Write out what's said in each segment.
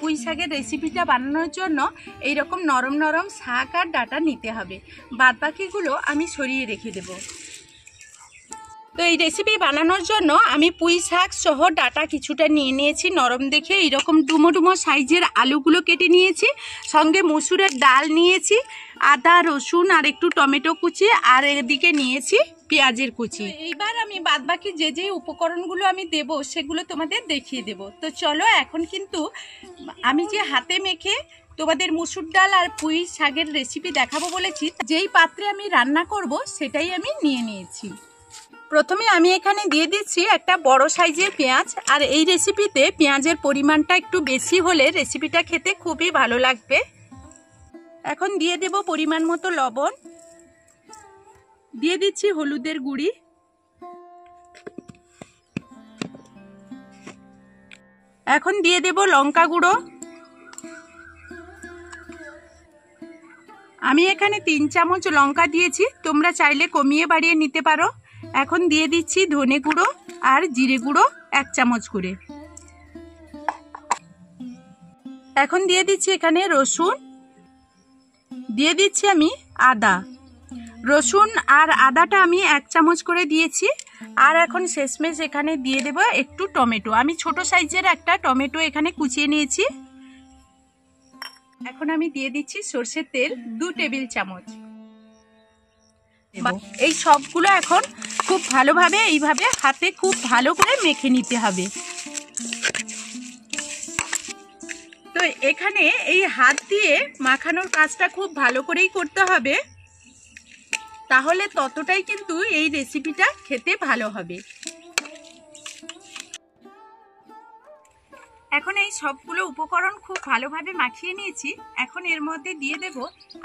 পুঁই শাকের রেসিপিটা বানানোর জন্য এইরকম নরম নরম শাক আর ডাঁটা নিতে হবে, বাদবাকিগুলো আমি সরিয়ে রেখে দেব। তো এই রেসিপি বানানোর জন্য আমি পুঁই শাক সহ ডাঁটা কিছুটা নিয়ে নিয়েছি নরম দেখে। এইরকম ডুমো ডুমো সাইজের আলুগুলো কেটে নিয়েছি, সঙ্গে মসুরের ডাল নিয়েছি, আদা রসুন আর একটু টমেটো কুচি, আর এদিকে নিয়েছি পেঁয়াজের কুচি। এইবার আমি বাদবাকি যে যে উপকরণগুলো আমি দেব সেগুলো তোমাদের দেখিয়ে দেব। তো চলো, এখন কিন্তু আমি যে হাতে মেখে তোমাদের মসুর ডাল আর পুঁই শাকের রেসিপি দেখাবো বলেছি, যেই পাত্রে আমি রান্না করব সেটাই আমি নিয়ে নিয়েছি। প্রথমে আমি এখানে দিয়ে দিচ্ছি একটা বড় সাইজের পেঁয়াজ, আর এই রেসিপিতে পেঁয়াজের পরিমাণটা একটু বেশি হলে রেসিপিটা খেতে খুবই ভালো লাগবে। এখন দিয়ে দেব পরিমাণ মতো লবণ, দিয়ে দিচ্ছি হলুদের গুঁড়ি, এখন দিয়ে দেব লঙ্কা গুঁড়ো। আমি এখানে 3 চামচ লঙ্কা দিয়েছি, তোমরা চাইলে কমিয়ে বাড়িয়ে নিতে পারো। এখন দিয়ে দিচ্ছি ধনে গুঁড়ো আর জিরে গুঁড়ো 1 চামচ করে। এখন দিয়ে দিচ্ছি এখানে রসুন, দিয়ে দিচ্ছি আমি আদা। রসুন আর আদাটা আমি 1 চামচ করে দিয়েছি। আর এখন শেষমেশ এখানে দিয়ে দেব একটু টমেটো। আমি ছোট সাইজের একটা টমেটো এখানে কুচিয়ে নিয়েছি। এখন আমি দিয়ে দিচ্ছি সরষের তেল 2 টেবিল চামচ। এই সবগুলো এখন খুব ভালোভাবে এইভাবে হাতে খুব ভালো করে মেখে নিতে হবে। তো এখানে এই হাত দিয়ে মাখানোর কাজটা খুব ভালো করেই করতে হবে, তাহলে ততটাই কিন্তু এই রেসিপিটা খেতে ভালো হবে। এখন এই সবগুলো উপকরণ খুব ভালোভাবে মাখিয়ে নিয়েছি। এখন এর মধ্যে দিয়ে দেব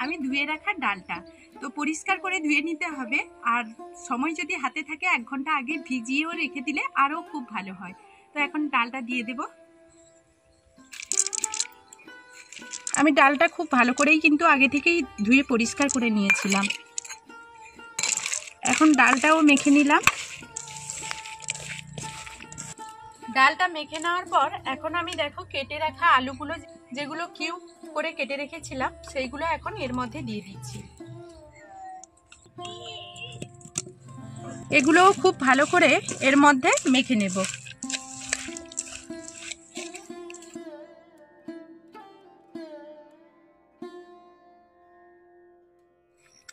আমি ধুয়ে রাখা ডালটা। তো পরিষ্কার করে ধুয়ে নিতে হবে, আর সময় যদি হাতে থাকে 1 ঘন্টা আগে ভিজিয়েও রেখে দিলে আরও খুব ভালো হয়। তো এখন ডালটা দিয়ে দেব। আমি ডালটা খুব ভালো করেই কিন্তু আগে থেকেই ধুয়ে পরিষ্কার করে নিয়েছিলাম। এখন ডালটাও মেখে নিলাম। ডালটা মেখে নেওয়ার পর এখন আমি দেখো কেটে রাখা আলুগুলো, যেগুলো কিউব করে কেটে রেখেছিলাম, সেইগুলো এখন এর মধ্যে দিয়ে দিচ্ছি। এগুলোও খুব ভালো করে এর মধ্যে মেখে নেব।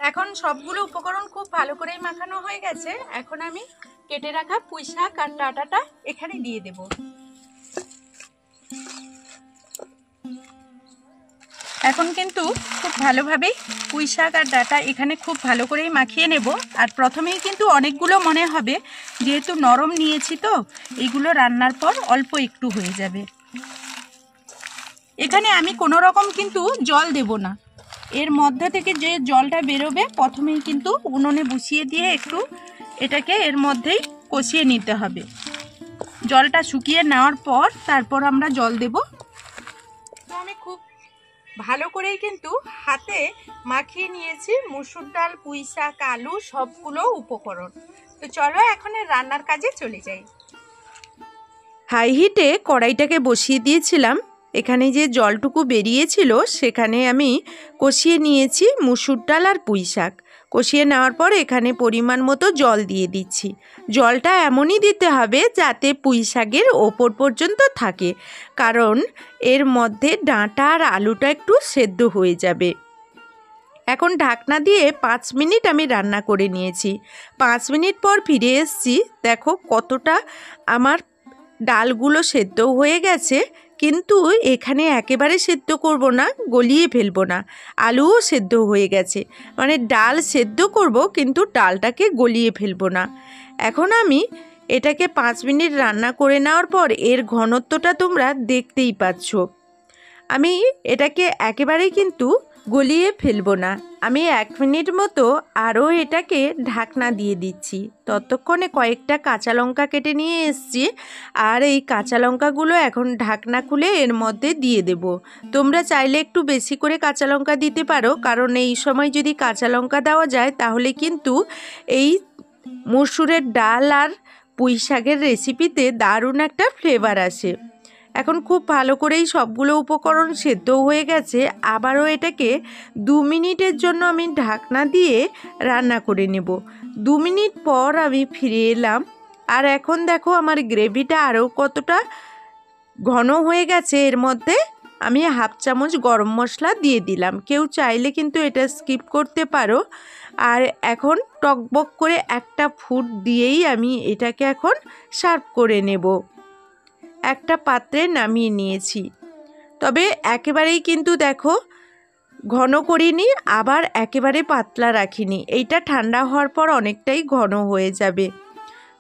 এখন সবগুলো উপকরণ খুব ভালো করেই মাখানো হয়ে গেছে। এখন আমি কেটে রাখা পুঁই শাক আর ডাঁটাটা এখানে দিয়ে দেব। এখন কিন্তু খুব ভালোভাবেই পুঁই শাক আর ডাঁটা এখানে খুব ভালো করেই মাখিয়ে নেব। আর প্রথমেই কিন্তু অনেকগুলো মনে হবে, যেহেতু নরম নিয়েছি তো এইগুলো রান্নার পর অল্প একটু হয়ে যাবে। এখানে আমি কোনো রকম কিন্তু জল দেব না। এর মধ্যে থেকে যে জলটা বেরোবে প্রথমেই কিন্তু উনুনে বসিয়ে দিয়ে একটু এটাকে এর মধ্যেই কষিয়ে নিতে হবে। জলটা শুকিয়ে নেওয়ার পর তারপর আমরা জল দেব। তো আমি খুব ভালো করেই কিন্তু হাতে মাখিয়ে নিয়েছি মসুর ডাল, পুঁই শাক, আলু সবগুলো উপকরণ। তো চলো এখন রান্নার কাজে চলে যাই। হাই হিটে কড়াইটাকে বসিয়ে দিয়েছিলাম। এখানে যে জলটুকু বেরিয়েছিল সেখানে আমি কষিয়ে নিয়েছি মসুর ডাল আর পুঁই শাক। কষিয়ে নেওয়ার পর এখানে পরিমাণ মতো জল দিয়ে দিচ্ছি। জলটা এমনই দিতে হবে যাতে পুঁই শাকের ওপর পর্যন্ত থাকে, কারণ এর মধ্যে ডাঁটা আর আলুটা একটু সেদ্ধ হয়ে যাবে। এখন ঢাকনা দিয়ে 5 মিনিট আমি রান্না করে নিয়েছি। 5 মিনিট পর ফিরে এসেছি। দেখো কতটা আমার ডালগুলো সেদ্ধ হয়ে গেছে, কিন্তু এখানে একেবারে সেদ্ধ করব না, গলিয়ে ফেলবো না। আলুও সেদ্ধ হয়ে গেছে, মানে ডাল সেদ্ধ করব কিন্তু ডালটাকে গলিয়ে ফেলবো না। এখন আমি এটাকে 5 মিনিট রান্না করে নেওয়ার পর এর ঘনত্বটা তোমরা দেখতেই পাচ্ছ। আমি এটাকে একেবারেই কিন্তু গলিয়ে ফেলবো না। আমি 1 মিনিট মতো আরও এটাকে ঢাকনা দিয়ে দিচ্ছি। ততক্ষণে কয়েকটা কাঁচা লঙ্কা কেটে নিয়ে এসেছি, আর এই কাঁচা লঙ্কাগুলো এখন ঢাকনা খুলে এর মধ্যে দিয়ে দেব। তোমরা চাইলে একটু বেশি করে কাঁচা লঙ্কা দিতে পারো, কারণ এই সময় যদি কাঁচা লঙ্কা দেওয়া যায় তাহলে কিন্তু এই মসুরের ডাল আর পুঁই শাকের রেসিপিতে দারুণ একটা ফ্লেভার আসে। এখন খুব ভালো করেই সবগুলো উপকরণ সেদ্ধ হয়ে গেছে। আবারও এটাকে 2 মিনিটের জন্য আমি ঢাকনা দিয়ে রান্না করে নেব। 2 মিনিট পর আমি ফিরে এলাম। আর এখন দেখো আমার গ্রেভিটা আরও কতটা ঘন হয়ে গেছে। এর মধ্যে আমি 1/2 চামচ গরম মশলা দিয়ে দিলাম। কেউ চাইলে কিন্তু এটা স্কিপ করতে পারো। আর এখন টকবক করে একটা ফুট দিয়েই আমি এটাকে এখন সার্ভ করে নেব। একটা পাত্রে নামিয়ে নিয়েছি। তবে একেবারেই কিন্তু দেখো ঘন করিনি, আবার একেবারে পাতলা রাখিনি। এইটা ঠান্ডা হওয়ার পর অনেকটাই ঘন হয়ে যাবে।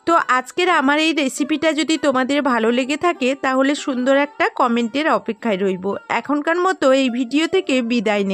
তো আজকের আমার এই রেসিপিটা যদি তোমাদের ভালো লেগে থাকে তাহলে সুন্দর একটা কমেন্টের অপেক্ষায় রইব। এখনকার মতো এই ভিডিও থেকে বিদায় নেব।